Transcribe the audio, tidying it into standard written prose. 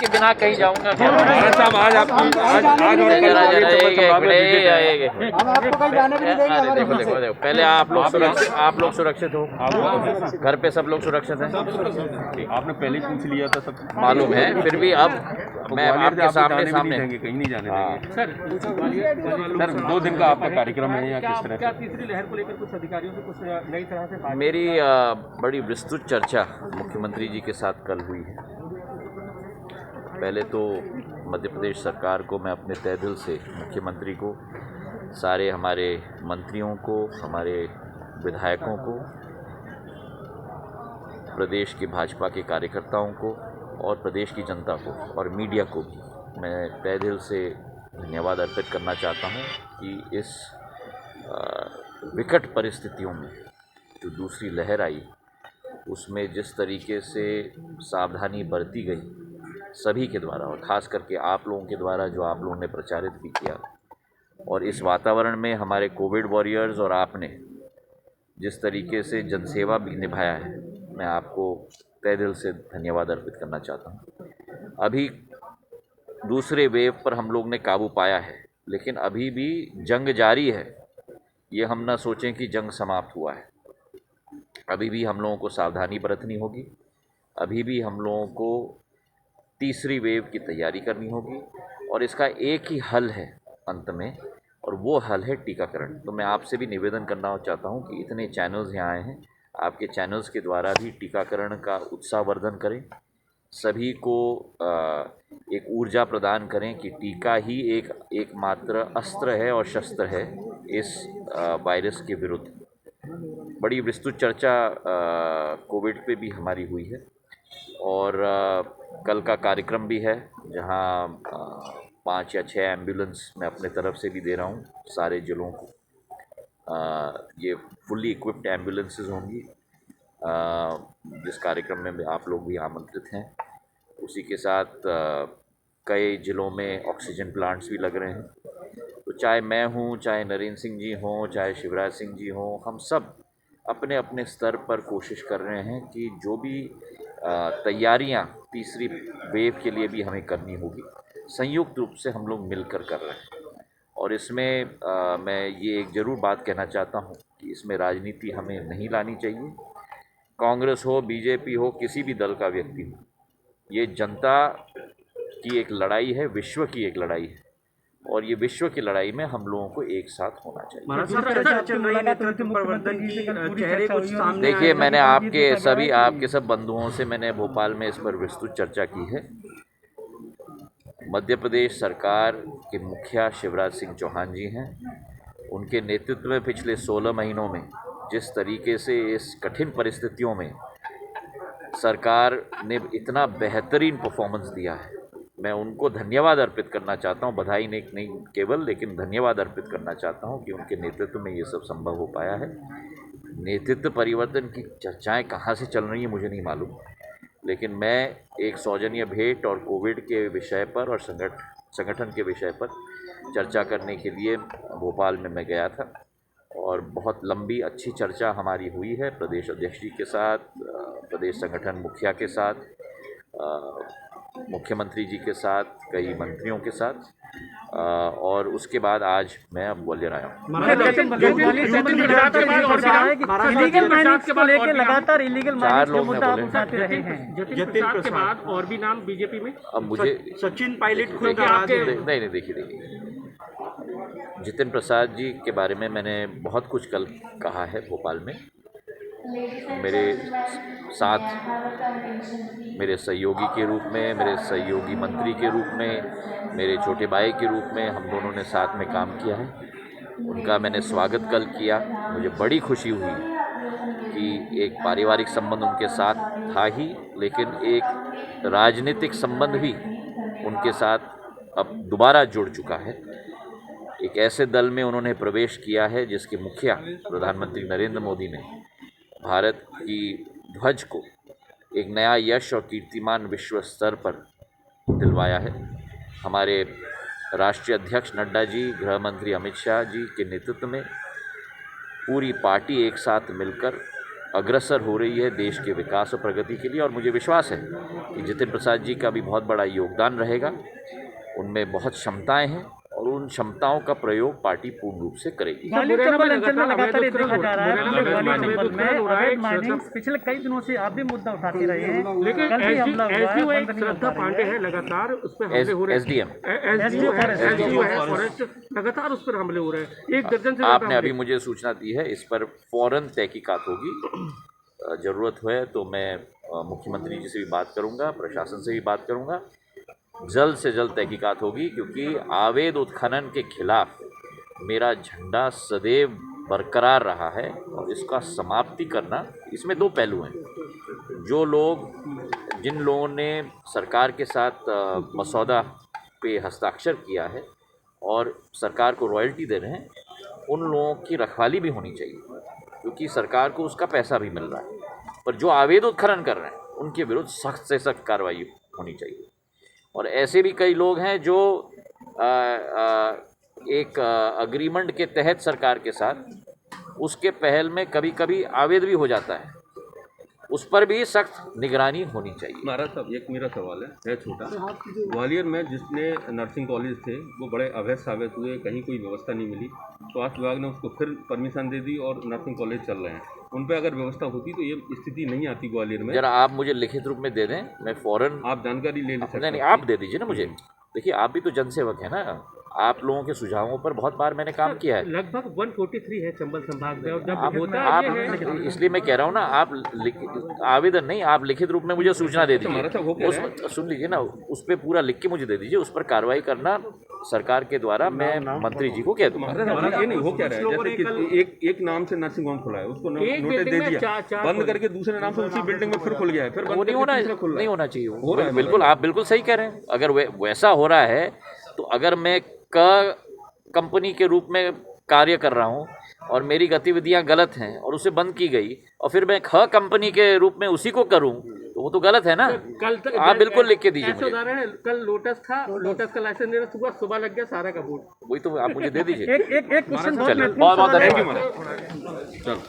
के बिना कहीं जाऊंगा क्या? महाराज साहब आज आपकी आज आज और कल जरा आगे जरा चल एक संवाद में मिनट, दिखे एक मिनट। हम आपको कहीं जाने भी नहीं देंगे अरे हमारे देखो यहाँ से। देखो देखो, पहले आप लोग सुरक्षित हो, घर पे सब लोग सुरक्षित हैं, आपने पहले ही पूछ लिया था सब मालूम है, फिर भी अब मैं ग्वालियर से आपके आपको जाने भी सामने नहीं देंगे, कहीं नहीं जाने हाँ। देंगे सर 2 दिन का आपका कार्यक्रम है या किस तरह क्या तीसरी लहर को लेकर कुछ अधिकारियों से कुछ नई तरह से बात? मेरी बड़ी विस्तृत चर्चा मुख्यमंत्री जी के साथ कल हुई है। पहले तो मध्य प्रदेश सरकार को मैं अपने तहे दिल से, मुख्यमंत्री को, सारे हमारे मंत्रियों को, हमारे विधायकों को, प्रदेश के भाजपा के कार्यकर्ताओं को और प्रदेश की जनता को और मीडिया को भी मैं तहे दिल से धन्यवाद अर्पित करना चाहता हूं कि इस विकट परिस्थितियों में जो दूसरी लहर आई उसमें जिस तरीके से सावधानी बरती गई सभी के द्वारा और ख़ास करके आप लोगों के द्वारा, जो आप लोगों ने प्रचारित भी किया, और इस वातावरण में हमारे कोविड वॉरियर्स और आपने जिस तरीके से जनसेवा भी निभाया है, मैं आपको तहे दिल से धन्यवाद अर्पित करना चाहता हूँ। अभी दूसरे वेव पर हम लोग ने काबू पाया है, लेकिन अभी भी जंग जारी है। ये हम ना सोचें कि जंग समाप्त हुआ है। अभी भी हम लोगों को सावधानी बरतनी होगी, अभी भी हम लोगों को तीसरी वेव की तैयारी करनी होगी और इसका एक ही हल है अंत में, और वो हल है टीकाकरण। तो मैं आपसे भी निवेदन करना चाहता हूँ कि इतने चैनल्स यहाँ आए हैं, आपके चैनल्स के द्वारा भी टीकाकरण का उत्साहवर्धन करें, सभी को एक ऊर्जा प्रदान करें कि टीका ही एकमात्र अस्त्र है और शस्त्र है इस वायरस के विरुद्ध। बड़ी विस्तृत चर्चा कोविड पे भी हमारी हुई है और कल का कार्यक्रम भी है जहां 5 या 6 एम्बुलेंस मैं अपने तरफ से भी दे रहा हूं सारे जिलों को। ये फुल्ली इक्विप्ड एम्बुलेंसेस होंगी, जिस कार्यक्रम में आप लोग भी आमंत्रित हैं। उसी के साथ कई जिलों में ऑक्सीजन प्लांट्स भी लग रहे हैं। तो चाहे मैं हूं, चाहे नरेंद्र सिंह जी हों, चाहे शिवराज सिंह जी हों, हम सब अपने अपने स्तर पर कोशिश कर रहे हैं कि जो भी तैयारियां तीसरी वेव के लिए भी हमें करनी होगी, संयुक्त रूप से हम लोग मिलकर कर रहे हैं। और इसमें मैं ये एक ज़रूर बात कहना चाहता हूँ कि इसमें राजनीति हमें नहीं लानी चाहिए। कांग्रेस हो, बीजेपी हो, किसी भी दल का व्यक्ति हो, ये जनता की एक लड़ाई है, विश्व की एक लड़ाई है, और ये विश्व की लड़ाई में हम लोगों को एक साथ होना चाहिए। देखिए, मैंने आपके सब बंधुओं से मैंने भोपाल में इस पर विस्तृत चर्चा की है। मध्य प्रदेश सरकार के मुखिया शिवराज सिंह चौहान जी हैं। उनके नेतृत्व में पिछले 16 महीनों में जिस तरीके से इस कठिन परिस्थितियों में सरकार ने इतना बेहतरीन परफॉर्मेंस दिया है, मैं उनको धन्यवाद अर्पित करना चाहता हूं। बधाई नहीं केवल, लेकिन धन्यवाद अर्पित करना चाहता हूं कि उनके नेतृत्व में ये सब संभव हो पाया है। नेतृत्व परिवर्तन की चर्चाएं कहां से चल रही हैं मुझे नहीं मालूम, लेकिन मैं एक सौजन्य भेंट और कोविड के विषय पर और संगठन के विषय पर चर्चा करने के लिए भोपाल में मैं गया था और बहुत लंबी अच्छी चर्चा हमारी हुई है प्रदेश अध्यक्ष जी के साथ, प्रदेश संगठन मुखिया के साथ, मुख्यमंत्री जी के साथ, कई मंत्रियों के साथ, और उसके बाद आज मैं अब ग्वालियर आया हूँ। चार लोग ने बोले के बाद और भी नाम बीजेपी में। अब मुझे सचिन पायलट नहीं देखिए, जितिन प्रसाद जी के बारे में मैंने बहुत कुछ कल कहा है भोपाल में। मेरे साथ मेरे सहयोगी के रूप में, मेरे सहयोगी मंत्री के रूप में, मेरे छोटे भाई के रूप में हम दोनों ने साथ में काम किया है। उनका मैंने स्वागत कल किया। मुझे बड़ी खुशी हुई कि एक पारिवारिक संबंध उनके साथ था ही, लेकिन एक राजनीतिक संबंध भी उनके साथ अब दोबारा जुड़ चुका है। एक ऐसे दल में उन्होंने प्रवेश किया है जिसके मुखिया प्रधानमंत्री नरेंद्र मोदी ने भारत की ध्वज को एक नया यश और कीर्तिमान विश्व स्तर पर दिलवाया है। हमारे राष्ट्रीय अध्यक्ष नड्डा जी, गृह मंत्री अमित शाह जी के नेतृत्व में पूरी पार्टी एक साथ मिलकर अग्रसर हो रही है देश के विकास और प्रगति के लिए, और मुझे विश्वास है कि जितिन प्रसाद जी का भी बहुत बड़ा योगदान रहेगा। उनमें बहुत क्षमताएं हैं और उन क्षमताओं का प्रयोग पार्टी पूर्ण रूप से करेगी। ग्वालियर चंबल अंचल में लगातार ये देखा जा रहा है कि ग्वालियर चंबल में अवैध माइनिंग पिछले कई दिनों से आप भी मुद्दा उठाते रहे हैं, लेकिन कल भी हमला हुआ है, बंद नहीं श्रद्धा हो पा पांडे रहा है, लगातार उस पर हमले हो रहे हैं। एसडीएम SDO है फॉरेस्ट, लगातार उस पर हमले हो रहे हैं। 1 दर्जन से आपने अभी मुझे सूचना दी है, इस पर फौरन तहकीकात होगी। ज़रूरत है तो मैं मुख्यमंत्री जी से भी बात करूंगा, प्रशासन से भी बात करूंगा। जल्द से जल्द तहकीकात होगी, क्योंकि अवैध उत्खनन के खिलाफ मेरा झंडा सदैव बरकरार रहा है और इसका समाप्ति करना, इसमें 2 पहलू हैं। जिन लोगों ने सरकार के साथ मसौदा पे हस्ताक्षर किया है और सरकार को रॉयल्टी दे रहे हैं, उन लोगों की रखवाली भी होनी चाहिए, क्योंकि सरकार को उसका पैसा भी मिल रहा है। पर जो अवैध उत्खनन कर रहे हैं उनके विरुद्ध सख्त से सख्त कार्रवाई होनी चाहिए। और ऐसे भी कई लोग हैं जो एक अग्रीमेंट के तहत सरकार के साथ उसके पहल में कभी कभी अवैध भी हो जाता है, उस पर भी सख्त निगरानी होनी चाहिए। महाराज साहब, एक मेरा सवाल है छोटा। ग्वालियर में जितने नर्सिंग कॉलेज थे वो बड़े अवैध साबित हुए, कहीं कोई व्यवस्था नहीं मिली। स्वास्थ्य विभाग ने उसको फिर परमिशन दे दी और नर्सिंग कॉलेज चल रहे हैं। उन पर अगर व्यवस्था होती तो ये स्थिति नहीं आती ग्वालियर में। जरा आप मुझे लिखित रूप में दे दें, मैं फौरन आप जानकारी ले सकते हैं। नहीं, आप दे दीजिए ना मुझे। देखिए, आप भी तो जनसेवक है ना, आप लोगों के सुझावों पर बहुत बार मैंने काम किया है। लगभग 143 है चंबल संभाग में, और जब आप होता आप ये है इसलिए मैं कह रहा हूँ ना, आप आवेदन नहीं, आप लिखित रूप में मुझे सूचना दे हमारा तो हो दीजिए। क्या सुन लीजिए ना, उस पर पूरा लिख के मुझे दे दीजिए। उस पर कार्रवाई करना सरकार के द्वारा मैं मंत्री जी को कह दूँगा। महाराज, ये नहीं हो क्या रहा है, जैसे कि एक नाम से नर्सिंग होम खुला है, उसको नोटिस दे दिया, बंद करके दूसरे नाम से उसी बिल्डिंग में फिर खुल गया है, फिर वो नहीं होना चाहिए। बिल्कुल, आप बिल्कुल सही कह रहे हैं। अगर वैसा हो रहा है तो अगर मैं कंपनी के रूप में कार्य कर रहा हूं और मेरी गतिविधियां गलत हैं और उसे बंद की गई और फिर मैं कंपनी के रूप में उसी को करूं, तो वो तो गलत है ना। कल तक आप बिल्कुल लिख के दीजिए ऐसा मुझे। उदाहरण है, कल लोटस था, लोटस का लाइसेंस देना सुबह लग गया सारा का बोर्ड। वही तो आप मुझे दे दीजिए। एक क्वेश्चन चलिए, बहुत बहुत धन्यवाद। चलो।